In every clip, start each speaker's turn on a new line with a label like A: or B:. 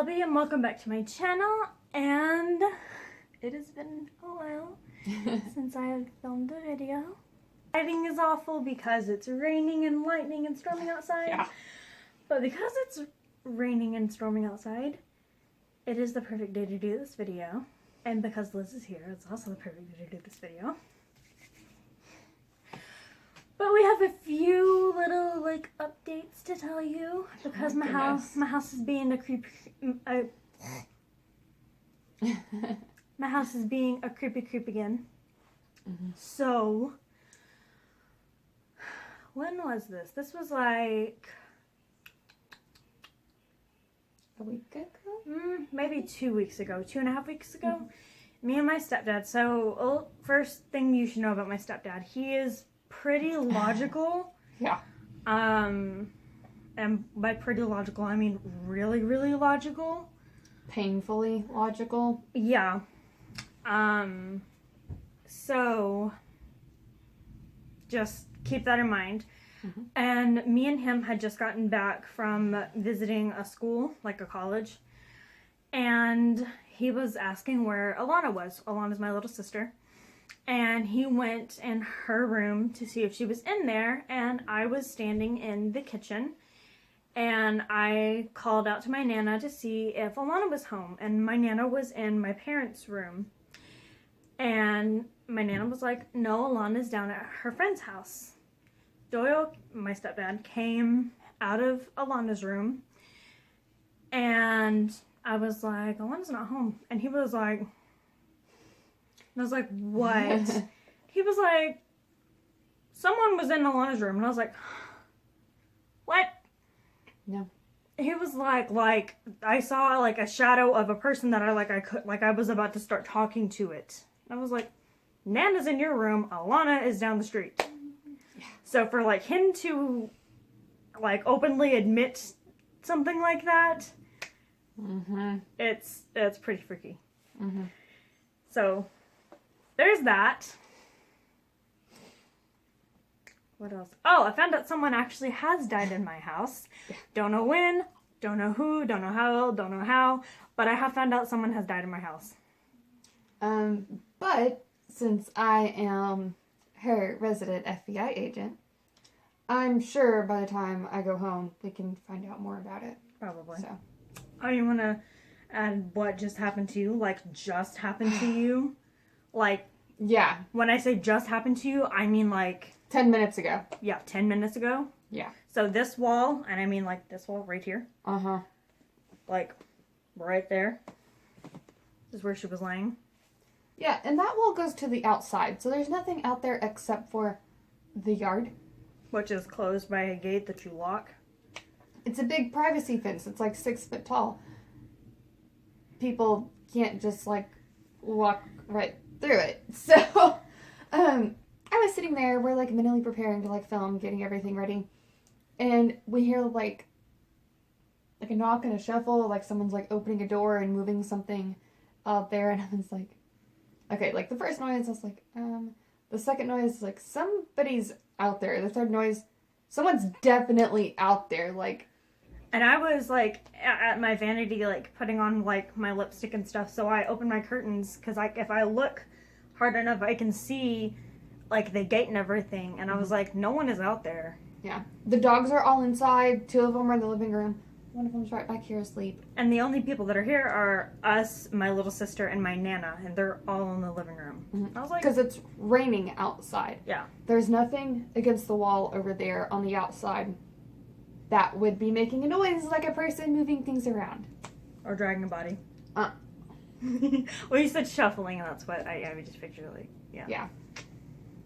A: Shelby and welcome back to my channel, and it has been a while since I have filmed a video. Lighting is awful because it's raining and lightning and storming outside.
B: Yeah.
A: But because it's raining and storming outside, it is the perfect day to do this video. And because Liz is here, it's also the perfect day to do this video. But we have a few little updates to tell you because my house is being a creepy my house is being a creep again. So when was this? This was like
B: a week ago?
A: Maybe 2 weeks ago, 2.5 weeks ago. Me and my stepdad. So first thing you should know about my stepdad, he is pretty logical.
B: Yeah.
A: And by pretty logical, I mean really, really logical.
B: Painfully logical.
A: Yeah. So just keep that in mind. And me and him had just gotten back from visiting a school, like a college. And he was asking where Alana was. Alana's my little sister. And he went in her room to see if she was in there, and I was standing in the kitchen, and I called out to my Nana to see if Alana was home, and my Nana was in my parents' room, and my Nana was like, no, Alana's down at her friend's house. Doyle, my stepdad, came out of Alana's room, and I was like, Alana's not home, and he was like, and I was like, what? He was like, someone was in Alana's room. And I was like, what?
B: No.
A: He was like I saw a shadow of a person that I was about to start talking to it. And I was like, Nana's in your room. Alana is down the street.
B: Yeah. So
A: for him to openly admit something like that, it's pretty freaky. So there's that. What else? Oh, I found out someone actually has died in my house. Don't know when, don't know who, don't know how, but I have found out someone has died in my house.
B: But since I am her resident FBI agent, I'm sure by the time I go home, we can find out more about it.
A: Probably.
B: So.
A: Oh, you want to add what just happened to you? Just happened to you?
B: Yeah.
A: When I say just happened to you, I mean
B: 10 minutes ago.
A: Yeah, 10 minutes ago.
B: Yeah.
A: So this wall, and I mean this wall right here. Right there. This is where she was laying.
B: Yeah, and that wall goes to the outside, so there's nothing out there except for the yard. Which is closed by a gate that you lock. It's a big privacy fence. It's 6 foot tall. People can't just walk right through it. So, I was sitting there, we're mentally preparing to film, getting everything ready. And we hear a knock and a shuffle, someone's opening a door and moving something out there. And I was like, okay, the first noise, I was like, the second noise, somebody's out there. The third noise, someone's definitely out there,
A: And I was, at my vanity, putting on, my lipstick and stuff, so I opened my curtains, because, if I look hard enough, I can see, the gate and everything, and I was like, no one is out there.
B: Yeah. The dogs are all inside. 2 of them are in the living room. One of them's right back here asleep.
A: And the only people that are here are us, my little sister, and my Nana, and they're all in the living room. I was like...
B: Because it's raining outside.
A: Yeah.
B: There's nothing against the wall over there on the outside that would be making a noise like a person moving things around.
A: Or dragging a body. Well, you said shuffling, and that's what I just pictured, yeah.
B: Yeah.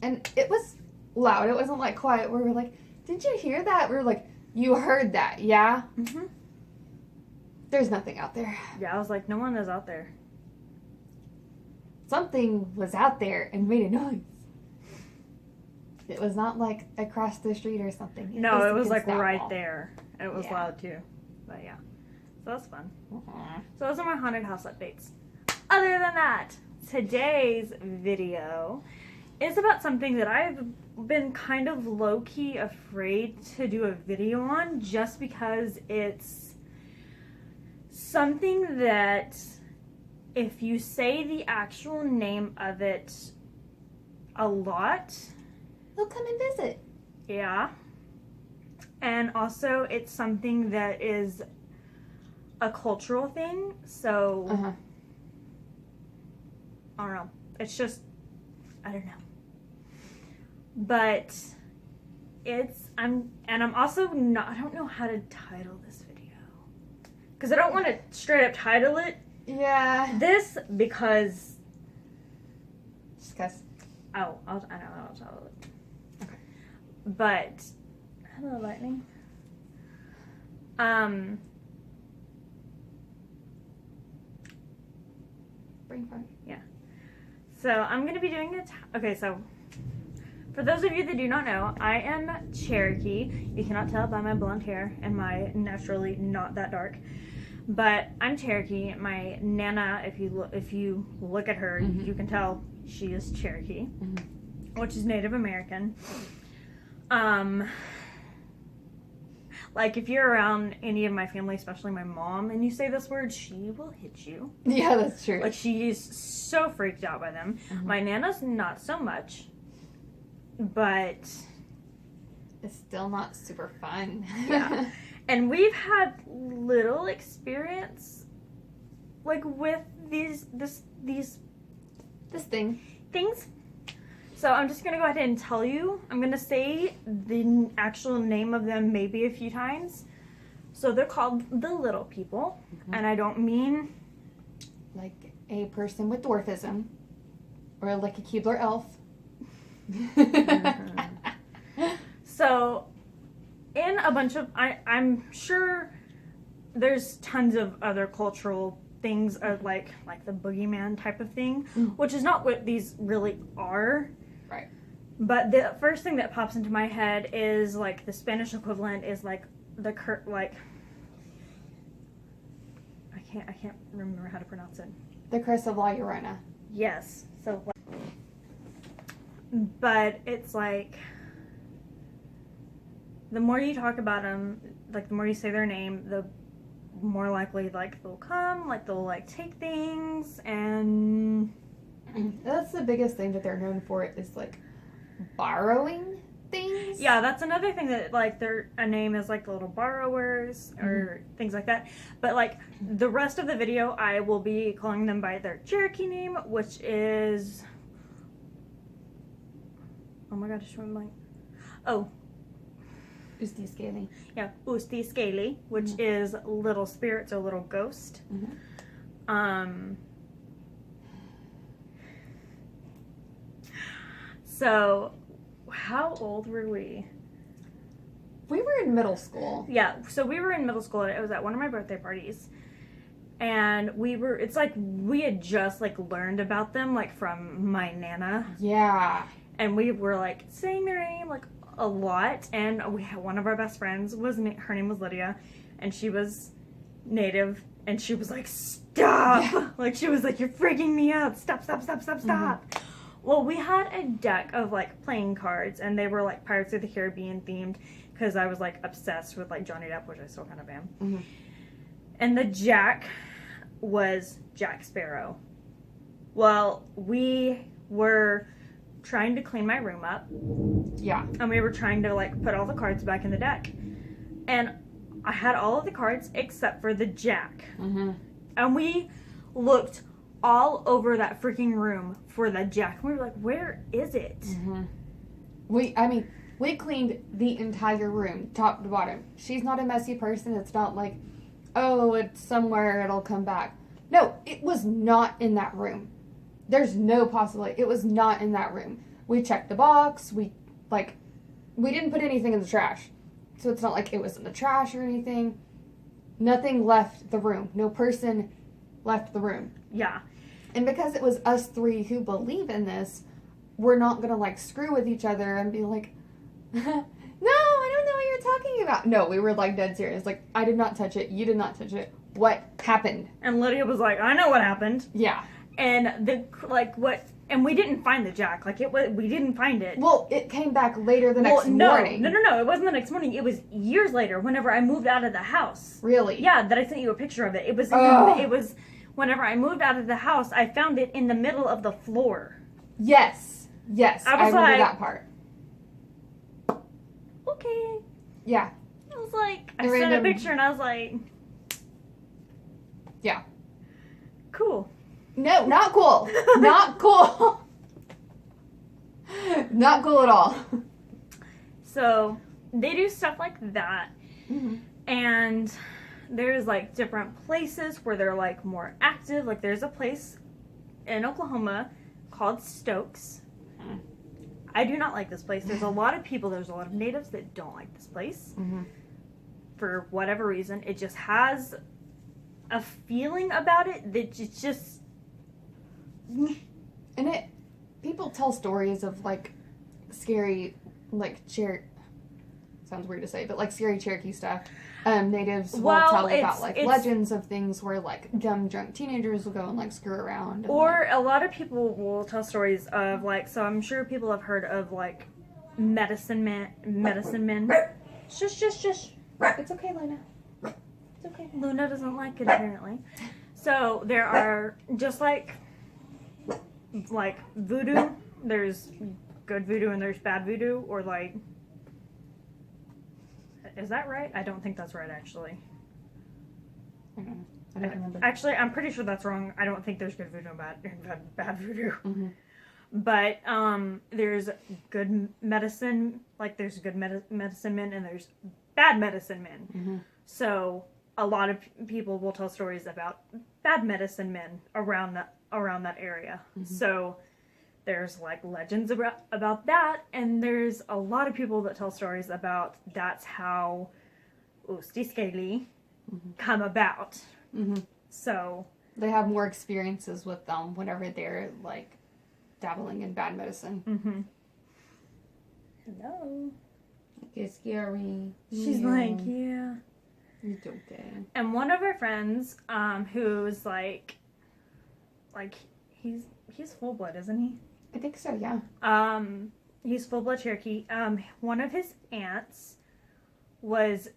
B: And it was loud. It wasn't, quiet. We were like, did you hear that? We were like, you heard that, yeah? There's nothing out there.
A: Yeah, I was like, no one is out there.
B: Something was out there and made a noise. It was not across the street or something.
A: No, it was right
B: wall.
A: there. It was loud too. But yeah. So that's fun. So those are my haunted house updates. Other than that, today's video is about something that I've been kind of low-key afraid to do a video on just because it's something that if you say the actual name of it a lot,
B: they'll come and visit.
A: Yeah. And also, it's something that is a cultural thing, so I don't know. It's just, I don't know. But I'm also not, I don't know how to title this video. Because I don't want to straight up title it.
B: Yeah.
A: This, because.
B: Discuss.
A: Oh, I know how to title it. Okay. But, hello, Lightning.
B: Brain fart.
A: Yeah. So, I'm going to be doing okay, so, for those of you that do not know, I am Cherokee. You cannot tell by my blonde hair and my naturally not that dark. But I'm Cherokee. My Nana, if you look at her, you can tell she is Cherokee, which is Native American. Like, if you're around any of my family, especially my mom, and you say this word, she will hit you.
B: Yeah, that's true.
A: Like, she's so freaked out by them. My Nana's not so much, but
B: it's still not super fun.
A: Yeah. And we've had little experience, like, with these things. So I'm just going to go ahead and tell you. I'm going to say the actual name of them maybe a few times. So they're called the little people. And I don't mean
B: like a person with dwarfism. Or like a Keebler elf.
A: So, in a bunch of, I'm sure there's tons of other cultural things, like the boogeyman type of thing, which is not what these really are.
B: Right.
A: But the first thing that pops into my head is, like, the Spanish equivalent is, like, I can't remember how to pronounce it.
B: The Curse of La Llorona.
A: Yes. So, but it's like, the more you talk about them, like, the more you say their name, the more likely, like, they'll come, like, they'll, like, take things, and
B: that's the biggest thing that they're known for, is, like, borrowing things.
A: Yeah, that's another thing that, like, a name is, like, little borrowers, or things like that. But, like, the rest of the video, I will be calling them by their Cherokee name, which is, oh my god, just went blank. Oh.
B: Usti Scaly.
A: Yeah, Usti Scaly, which is little spirits or little ghost. So, how old were we?
B: We were in middle school.
A: Yeah, so we were in middle school, and it was at one of my birthday parties. And it's like, we had just, like, learned about them, like, from my Nana.
B: Yeah.
A: And we were, like, saying their name, like, a lot. And we had one of our best friends, her name was Lydia, and she was Native, and she was like, stop! Yeah. Like, she was like, you're freaking me out! Stop! Well, we had a deck of, like, playing cards, and they were, like, Pirates of the Caribbean themed, because I was, like, obsessed with, like, Johnny Depp, which I still kind of am. And the Jack was Jack Sparrow. Well, we were trying to clean my room up.
B: Yeah.
A: And we were trying to, like, put all the cards back in the deck. And I had all of the cards except for the Jack. And we looked all over that freaking room for the Jack. We were like, where is it?
B: We cleaned the entire room, top to bottom. She's not a messy person. It's not like, oh, it's somewhere, it'll come back. No, it was not in that room. There's no possibility. It was not in that room. We checked the box. We didn't put anything in the trash. So it's not like it was in the trash or anything. Nothing left the room. No person left the room.
A: Yeah.
B: And because it was us three who believe in this, we're not going to, like, screw with each other and be like, no, I don't know what you're talking about. No, we were, like, dead serious. Like, I did not touch it. You did not touch it. What happened?
A: And Lydia was like, I know what happened.
B: Yeah.
A: And what And we didn't find the jack. Like, we didn't find it.
B: Well, it came back later the next morning.
A: No. It wasn't the next morning. It was years later, whenever I moved out of the house.
B: Really?
A: Yeah, that I sent you a picture of it. It was whenever I moved out of the house, I found it in the middle of the floor.
B: Yes. I remember that part.
A: Okay.
B: Yeah.
A: I was like, I sent a picture and I was like...
B: Yeah.
A: Cool.
B: No, not cool. Not cool. Not cool at all.
A: So, they do stuff like that.
B: Mm-hmm.
A: And there's, like, different places where they're, like, more active. Like, there's a place in Oklahoma called Stokes. I do not like this place. There's a lot of natives that don't like this place.
B: Mm-hmm.
A: For whatever reason. It just has a feeling about it that it's just...
B: And people tell stories of, like, scary, like, sounds weird to say, but, like, scary Cherokee stuff. Natives will tell about, like, legends of things where, like, young, drunk teenagers will go and, like, screw around. And,
A: or a lot of people will tell stories of, like, so I'm sure people have heard of, like, medicine men. Shush.
B: It's okay, Luna. It's okay.
A: Luna doesn't like it, apparently. So, there are, just like voodoo, there's good voodoo and there's bad voodoo, or, like... Is that right? I don't think that's right, actually.
B: I don't know. I don't remember.
A: Actually, I'm pretty sure that's wrong. I don't think there's good voodoo and bad voodoo.
B: Mm-hmm.
A: But there's good medicine, like there's good medicine men and there's bad medicine men.
B: Mm-hmm.
A: So a lot of people will tell stories about bad medicine men around that area. Mm-hmm. So there's like legends about that, and there's a lot of people that tell stories about that's how Ustiskeli come about.
B: Mm-hmm.
A: So
B: they have more experiences with them whenever they're like dabbling in bad medicine.
A: Mm-hmm. Hello.
B: It's scary.
A: She's like, yeah.
B: It's okay.
A: And one of our friends, who's like he's full blood, isn't he?
B: I think so, yeah.
A: He's full blood Cherokee. One of his aunts was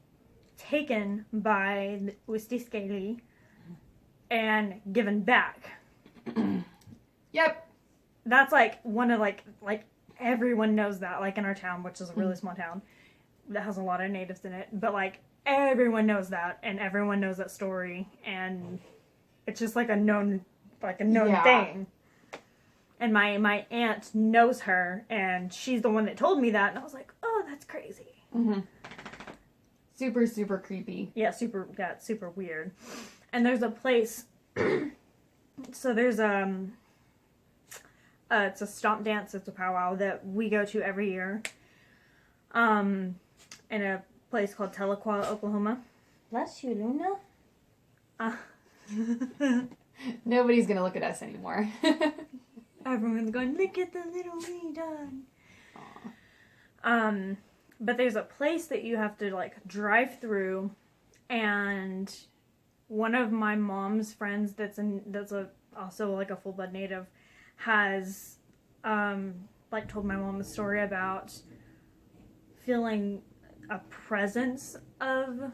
A: taken by the Ustiskeli and given back.
B: Yep.
A: That's like one of like everyone knows that, like in our town, which is a really small town that has a lot of natives in it, but like everyone knows that and everyone knows that story, and it's just like a known thing. And my aunt knows her, and she's the one that told me that, and I was like, oh, that's crazy.
B: Mm-hmm. Super, super creepy.
A: Yeah, super weird. And there's a place, so there's it's a stomp dance, it's a powwow that we go to every year, in a place called Tahlequah, Oklahoma. Bless you, Luna.
B: Nobody's gonna look at us anymore.
A: Everyone's going, look at the little wee dog. But there's a place that you have to like drive through, and one of my mom's friends that's also like a full blood native has like told my mom a story about feeling a presence of,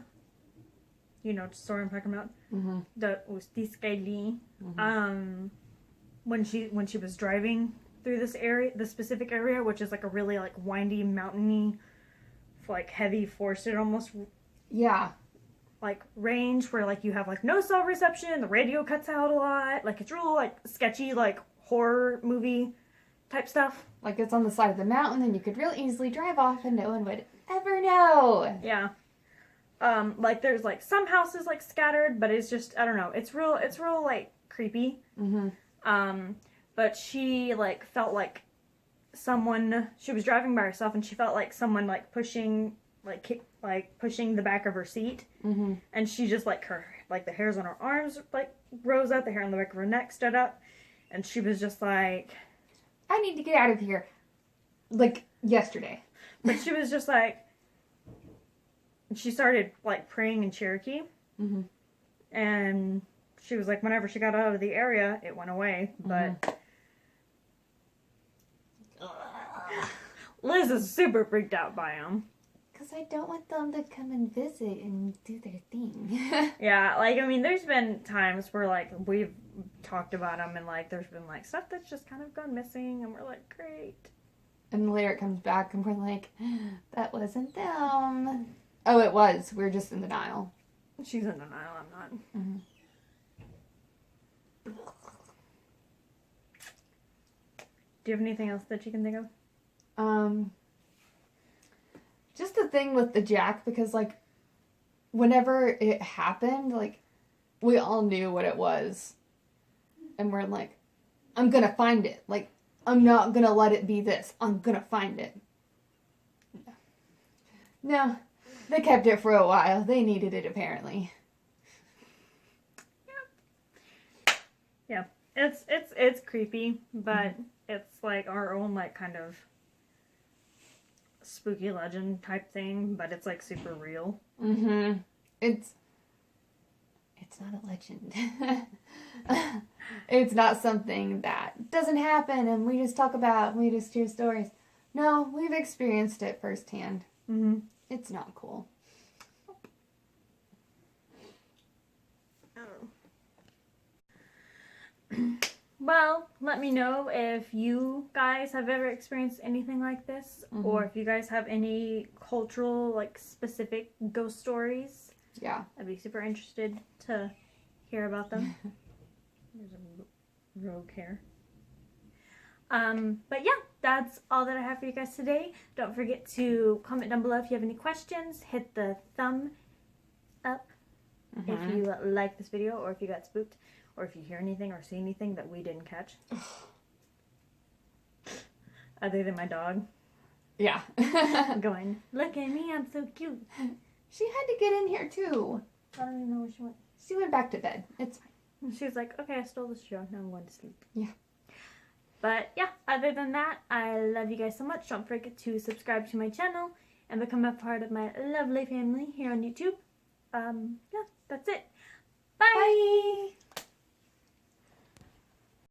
A: you know, story I'm talking about, the Ustiskeli, when she was driving through this specific area, which is like a really like windy, mountainy, like heavy forested almost, like range where like you have like no cell reception, the radio cuts out a lot, like it's real like sketchy, like horror movie type stuff.
B: Like it's on the side of the mountain and you could real easily drive off and no one would ever know.
A: Yeah. Like there's like some houses like scattered, but it's just, I don't know, it's real like creepy. But she like felt like she was driving by herself and she felt like someone like pushing the back of her seat, and she just like the hairs on her arms like rose up, the hair on the back of her neck stood up, and she was just like,
B: I need to get out of here, like yesterday.
A: But she was just like, she started like praying in Cherokee, and she was like, whenever she got out of the area, it went away, but Liz is super freaked out by him.
B: Because I don't want them to come and visit and do their thing.
A: Yeah, like, I mean, there's been times where, like, we've talked about him and, like, there's been, like, stuff that's just kind of gone missing and we're like, great.
B: And later it comes back and we're like, that wasn't them. Oh, it was. We're just in denial.
A: She's in denial, I'm not.
B: Mm-hmm.
A: Do you have anything else that you can think of?
B: Just the thing with the Jack, because, like, whenever it happened, like, we all knew what it was. And we're like, I'm gonna find it. Like, I'm not gonna let it be this. I'm gonna find it. No, they kept it for a while. They needed it, apparently.
A: Yeah. It's creepy, but it's, like, our own, like, kind of spooky legend type thing, but it's, like, super real.
B: Mm-hmm. It's not a legend. It's not something that doesn't happen and we just talk about, we just hear stories. No, we've experienced it firsthand.
A: Mm-hmm.
B: It's not cool.
A: Well, let me know if you guys have ever experienced anything like this, or if you guys have any cultural, like, specific ghost stories.
B: Yeah.
A: I'd be super interested to hear about them. There's a rogue hair. But yeah, that's all that I have for you guys today. Don't forget to comment down below if you have any questions. Hit the thumb up if you like this video, or if you got spooked, or if you hear anything or see anything that we didn't catch. Other than my dog.
B: Yeah.
A: Going, look at me, I'm so cute.
B: She had to get in here too.
A: I don't even know where she went.
B: She went back to bed. It's fine.
A: She was like, okay, I stole the show. Now I'm going to sleep.
B: Yeah.
A: But yeah, other than that, I love you guys so much. Don't forget to subscribe to my channel and become a part of my lovely family here on YouTube. Yeah, that's it. Bye.
B: Bye.